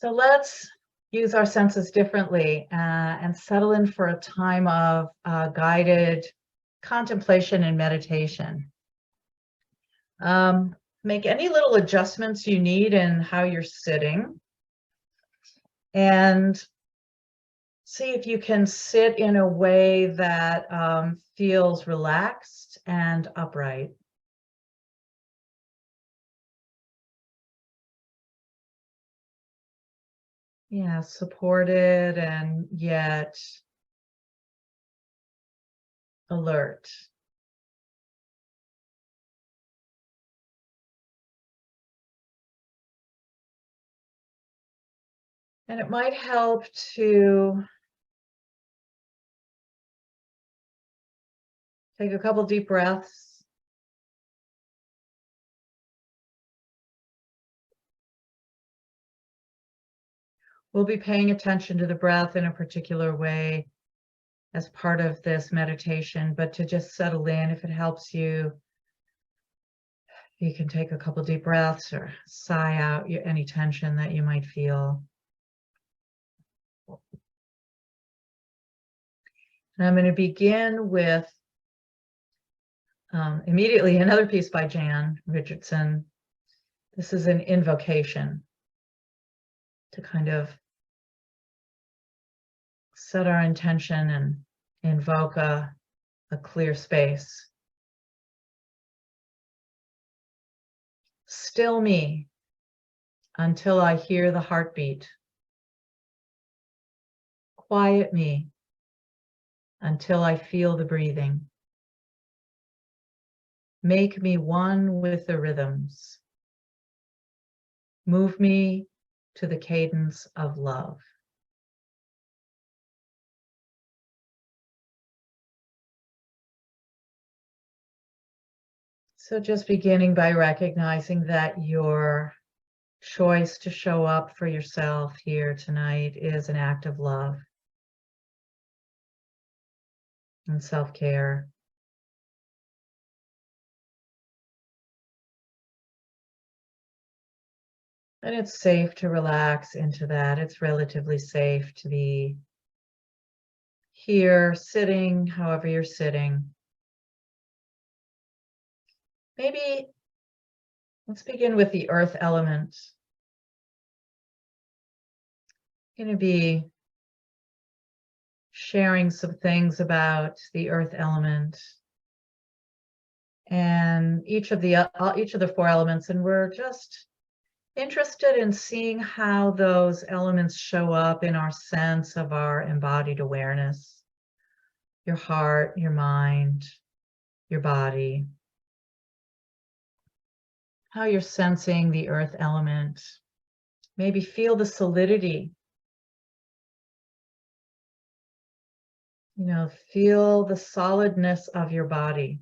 So let's use our senses differently and settle in for a time of guided contemplation and meditation. Make any little adjustments you need in how you're sitting, and see if you can sit in a way that feels relaxed and upright. Yeah, supported and yet alert. And it might help to take a couple deep breaths. We'll be paying attention to the breath in a particular way as part of this meditation, but to just settle in, if it helps you, you can take a couple deep breaths or sigh out any tension that you might feel. And I'm going to begin with immediately another piece by Jan Richardson. This is an invocation to kind of set our intention and invoke a clear space. Still me until I hear the heartbeat. Quiet me until I feel the breathing. Make me one with the rhythms. Move me to the cadence of love. So just beginning by recognizing that your choice to show up for yourself here tonight is an act of love and self-care. And it's safe to relax into that. It's relatively safe to be here, sitting, however you're sitting. Maybe let's begin with the earth element. I'm going to be sharing some things about the earth element and each of the four elements, and we're just interested in seeing how those elements show up in our sense of our embodied awareness, your heart, your mind, your body, how you're sensing the earth element. Maybe feel the solidity. Feel the solidness of your body.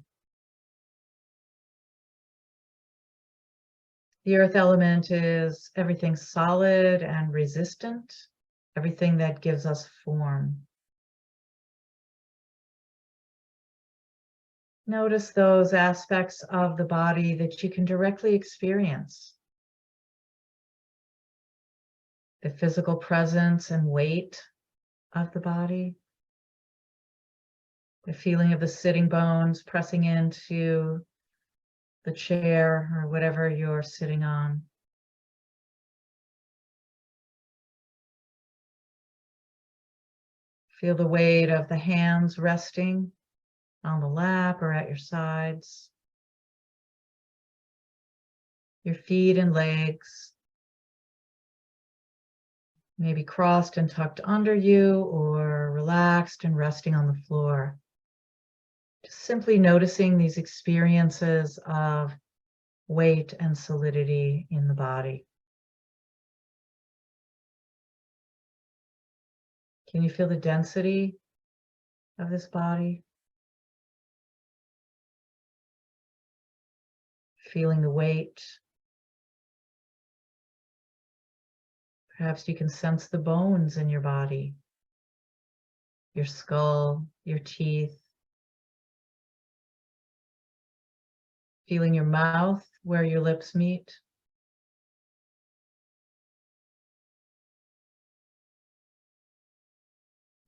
The earth element is everything solid and resistant, everything that gives us form. Notice those aspects of the body that you can directly experience. The physical presence and weight of the body. The feeling of the sitting bones pressing into the chair or whatever you're sitting on. Feel the weight of the hands resting on the lap or at your sides. Your feet and legs, maybe crossed and tucked under you or relaxed and resting on the floor. Just simply noticing these experiences of weight and solidity in the body. Can you feel the density of this body? Feeling the weight. Perhaps you can sense the bones in your body, your skull, your teeth. Feeling your mouth where your lips meet.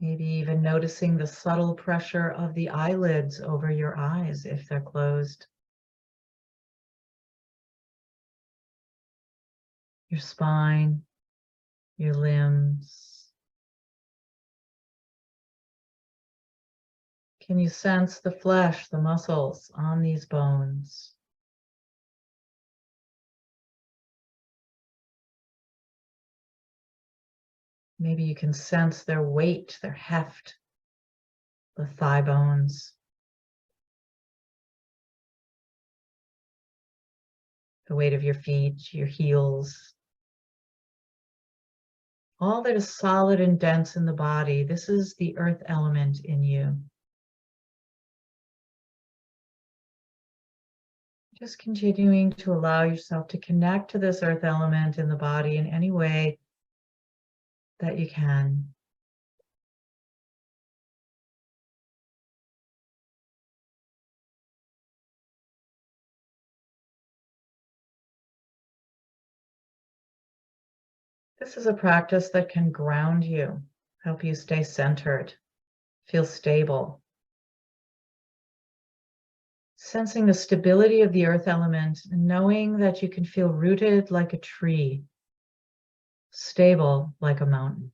Maybe even noticing the subtle pressure of the eyelids over your eyes if they're closed. Your spine, your limbs. Can you sense the flesh, the muscles on these bones? Maybe you can sense their weight, their heft, the thigh bones, the weight of your feet, your heels. All that is solid and dense in the body, this is the earth element in you. Just continuing to allow yourself to connect to this earth element in the body in any way that you can. This is a practice that can ground you, help you stay centered, feel stable. Sensing the stability of the earth element and knowing that you can feel rooted like a tree, stable like a mountain.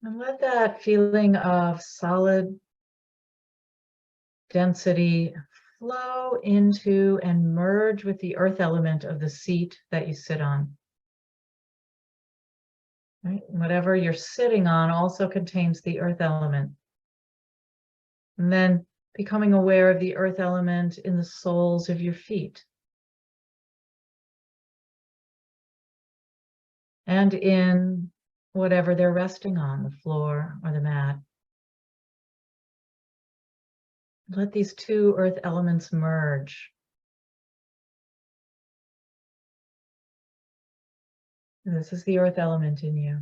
And let that feeling of solid density flow into and merge with the earth element of the seat that you sit on. Right? Whatever you're sitting on also contains the earth element. And then becoming aware of the earth element in the soles of your feet. And in whatever they're resting on, the floor or the mat. Let these two earth elements merge. This is the earth element in you.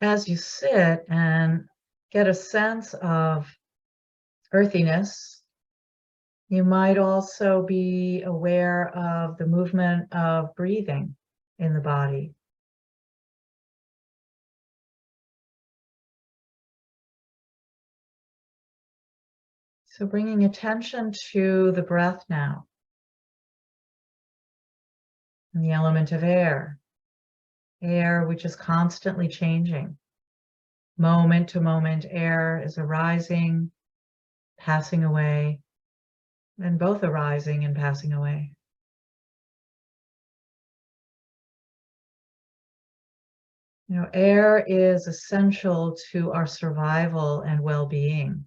As you sit and get a sense of earthiness, you might also be aware of the movement of breathing in the body. So bringing attention to the breath now, and the element of air, which is constantly changing. Moment to moment, air is arising, passing away, and both arising and passing away. You know, air is essential to our survival and well-being.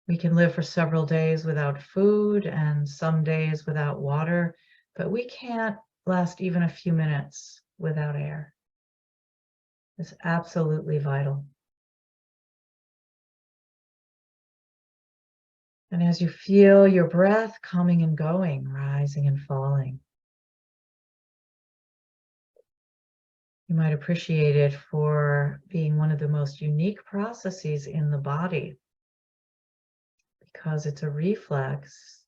We can live for several days without food and some days without water, but we can't last even a few minutes without air. It's absolutely vital. And as you feel your breath coming and going, rising and falling, you might appreciate it for being one of the most unique processes in the body, because it's a reflex,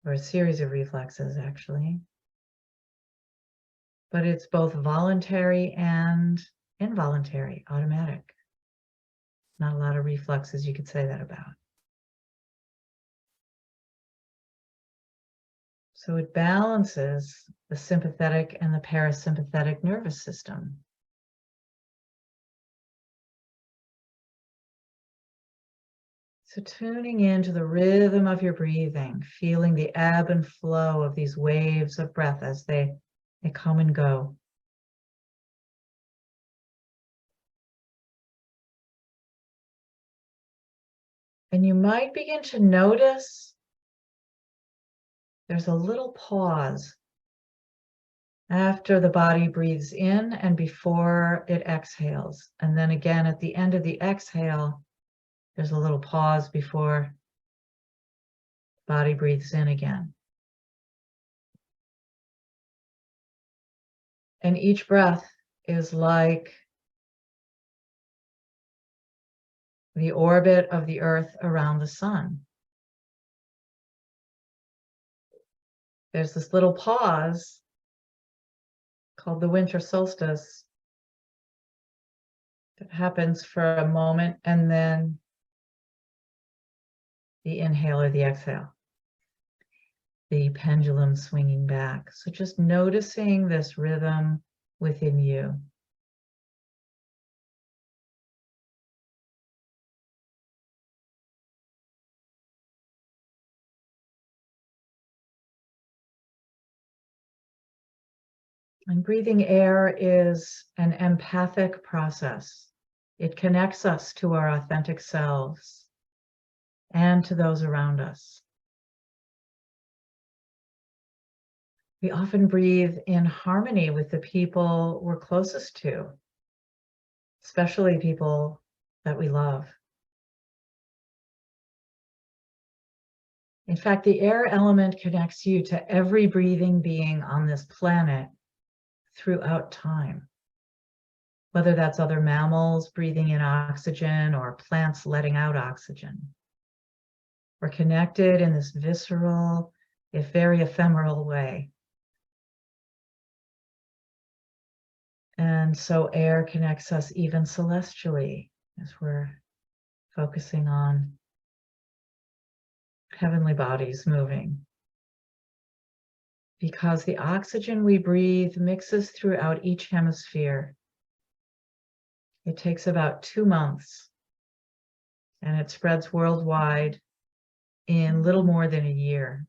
or a series of reflexes actually, but it's both voluntary and involuntary, automatic. Not a lot of reflexes you could say that about. So it balances the sympathetic and the parasympathetic nervous system. So tuning into the rhythm of your breathing, feeling the ebb and flow of these waves of breath as they come and go. And you might begin to notice there's a little pause After the body breathes in and before it exhales. And then again, at the end of the exhale, there's a little pause before body breathes in again. And each breath is like the orbit of the earth around the sun. There's this little pause called the winter solstice that happens for a moment, and then the inhale or the exhale, the pendulum swinging back. So just noticing this rhythm within you. And breathing air is an empathic process. It connects us to our authentic selves and to those around us. We often breathe in harmony with the people we're closest to, especially people that we love. In fact, the air element connects you to every breathing being on this planet throughout time. Whether that's other mammals breathing in oxygen or plants letting out oxygen. We're connected in this visceral, if very ephemeral way. And so air connects us even celestially as we're focusing on heavenly bodies moving. Because the oxygen we breathe mixes throughout each hemisphere. It takes about 2 months, and it spreads worldwide in little more than a year.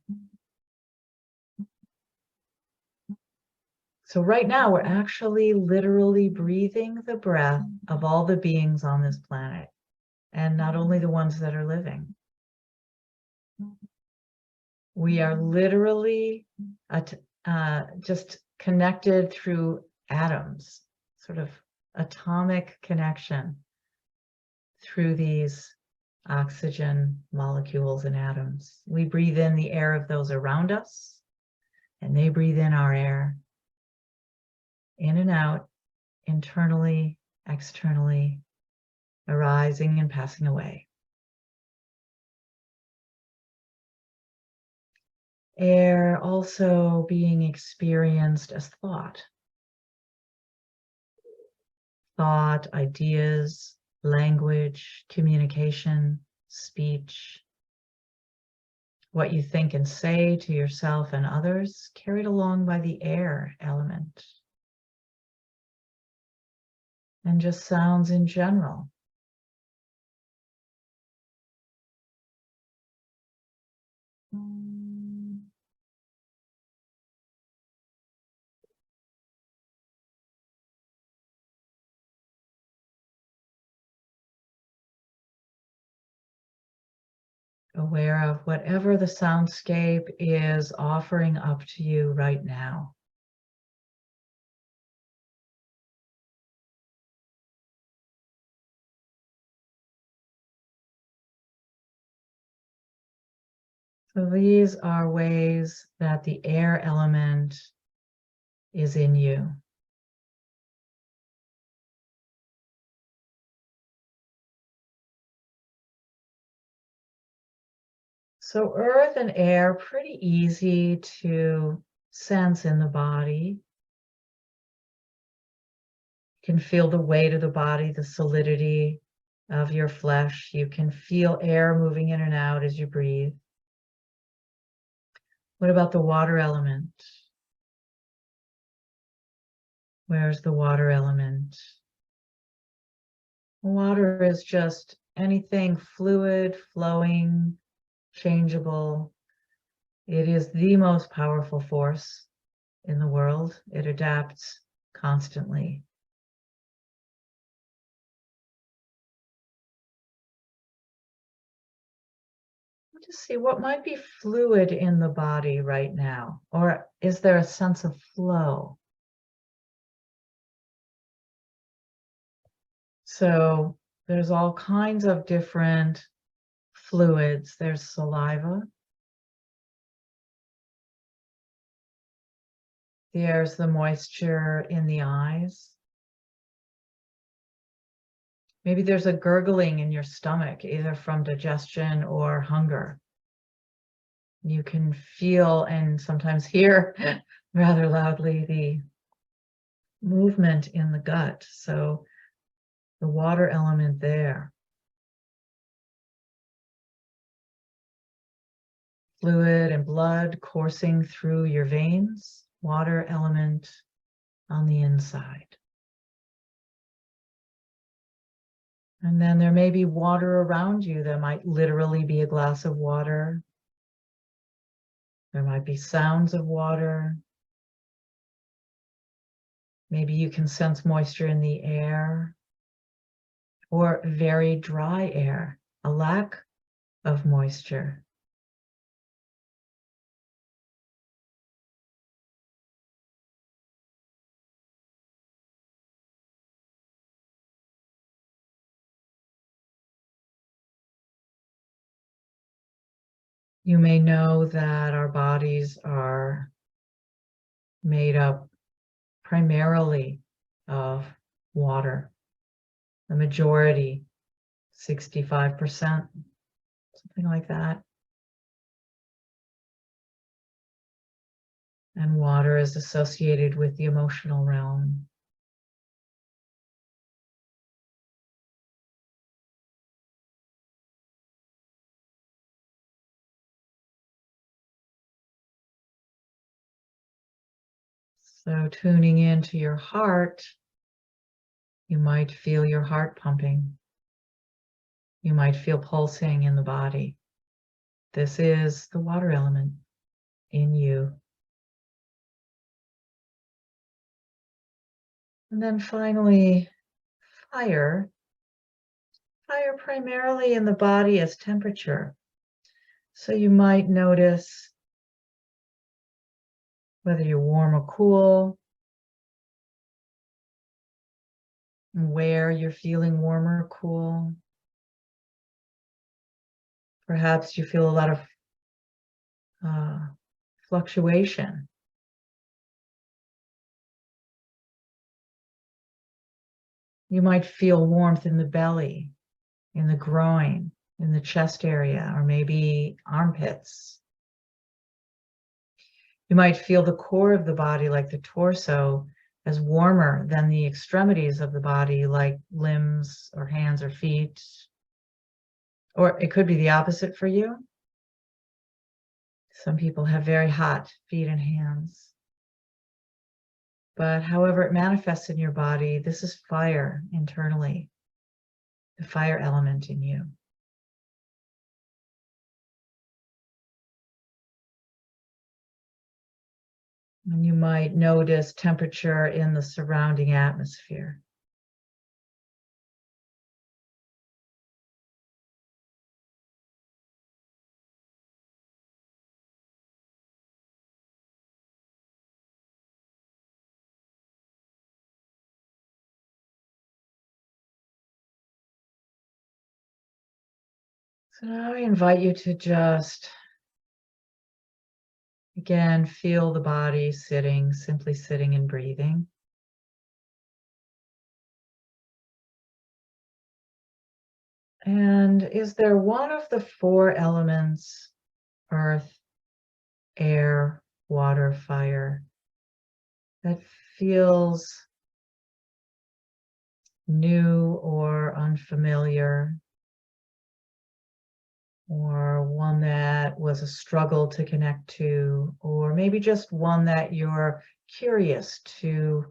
So right now, we're actually literally breathing the breath of all the beings on this planet, and not only the ones that are living. We are literally just connected through atoms, sort of atomic connection through these oxygen molecules and atoms. We breathe in the air of those around us, and they breathe in our air, in and out, internally, externally, arising and passing away. Air also being experienced as thought. Thought, ideas, language, communication, speech. What you think and say to yourself and others, carried along by the air element. And just sounds in general. Aware of whatever the soundscape is offering up to you right now. So these are ways that the air element is in you. So earth and air, pretty easy to sense in the body. You can feel the weight of the body, the solidity of your flesh. You can feel air moving in and out as you breathe. What about the water element? Where's the water element? Water is just anything fluid, flowing, changeable. It is the most powerful force in the world. It adapts constantly. Just see what might be fluid in the body right now, or is there a sense of flow? So there's all kinds of different fluids. There's saliva. There's the moisture in the eyes. Maybe there's a gurgling in your stomach, either from digestion or hunger. You can feel and sometimes hear rather loudly the movement in the gut. So the water element there. Fluid and blood coursing through your veins, water element on the inside. And then there may be water around you. There might literally be a glass of water. There might be sounds of water. Maybe you can sense moisture in the air or very dry air, a lack of moisture. You may know that our bodies are made up primarily of water. The majority, 65%, something like that. And water is associated with the emotional realm. So tuning into your heart, you might feel your heart pumping. You might feel pulsing in the body. This is the water element in you. And then finally, fire. Fire primarily in the body as temperature. So you might notice whether you're warm or cool, where you're feeling warm or cool. Perhaps you feel a lot of fluctuation. You might feel warmth in the belly, in the groin, in the chest area, or maybe armpits. You might feel the core of the body, like the torso, as warmer than the extremities of the body, like limbs or hands or feet. Or it could be the opposite for you. Some people have very hot feet and hands. But however it manifests in your body, this is fire internally, the fire element in you. And you might notice temperature in the surrounding atmosphere. So now I invite you to just, again, feel the body sitting, simply sitting and breathing. And is there one of the four elements, earth, air, water, fire, that feels new or unfamiliar, or one that was a struggle to connect to, or maybe just one that you're curious to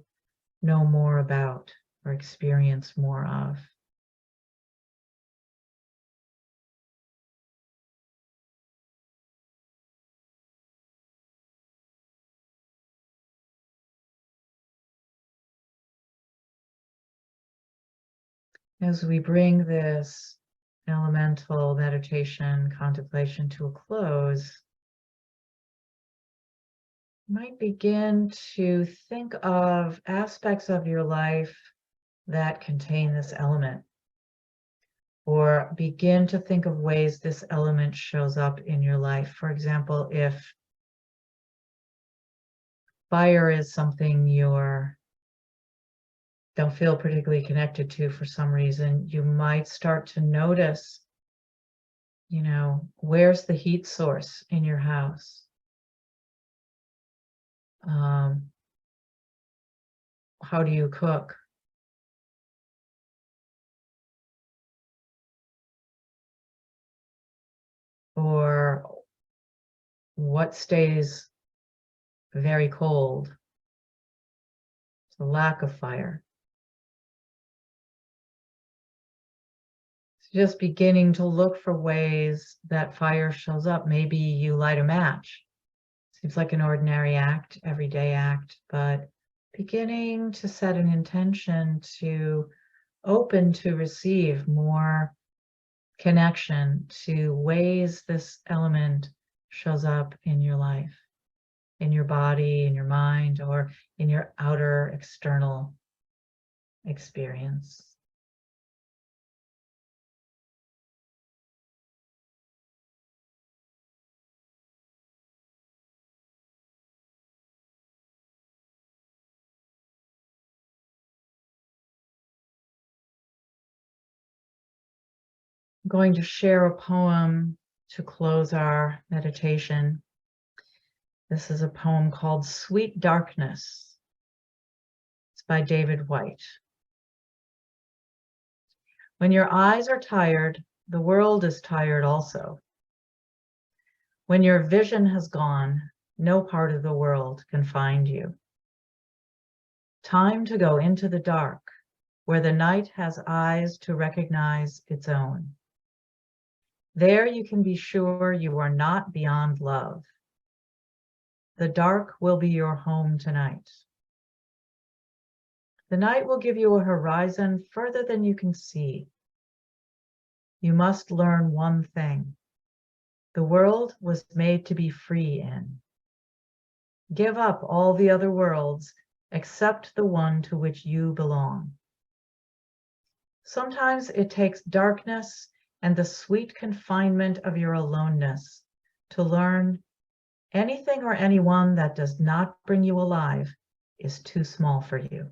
know more about or experience more of? As we bring this elemental meditation contemplation to a close, you might begin to think of aspects of your life that contain this element. Or begin to think of ways this element shows up in your life. For example, if fire is something you don't feel particularly connected to for some reason, you might start to notice, where's the heat source in your house? How do you cook? Or what stays very cold? It's a lack of fire. So just beginning to look for ways that fire shows up. Maybe you light a match. Seems like an ordinary act, everyday act, but beginning to set an intention to open to receive more connection to ways this element shows up in your life, in your body, in your mind, or in your outer external experience. I'm going to share a poem to close our meditation. This is a poem called Sweet Darkness. It's by David White. When your eyes are tired, the world is tired also. When your vision has gone, no part of the world can find you. Time to go into the dark, where the night has eyes to recognize its own. There you can be sure you are not beyond love. The dark will be your home tonight. The night will give you a horizon further than you can see. You must learn one thing. The world was made to be free in. Give up all the other worlds except the one to which you belong. Sometimes it takes darkness and the sweet confinement of your aloneness to learn anything or anyone that does not bring you alive is too small for you.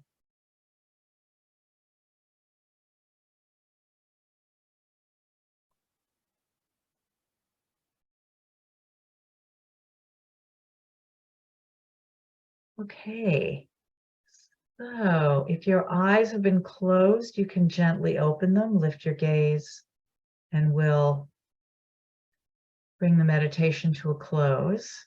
Okay, so if your eyes have been closed, you can gently open them, lift your gaze, and we'll bring the meditation to a close.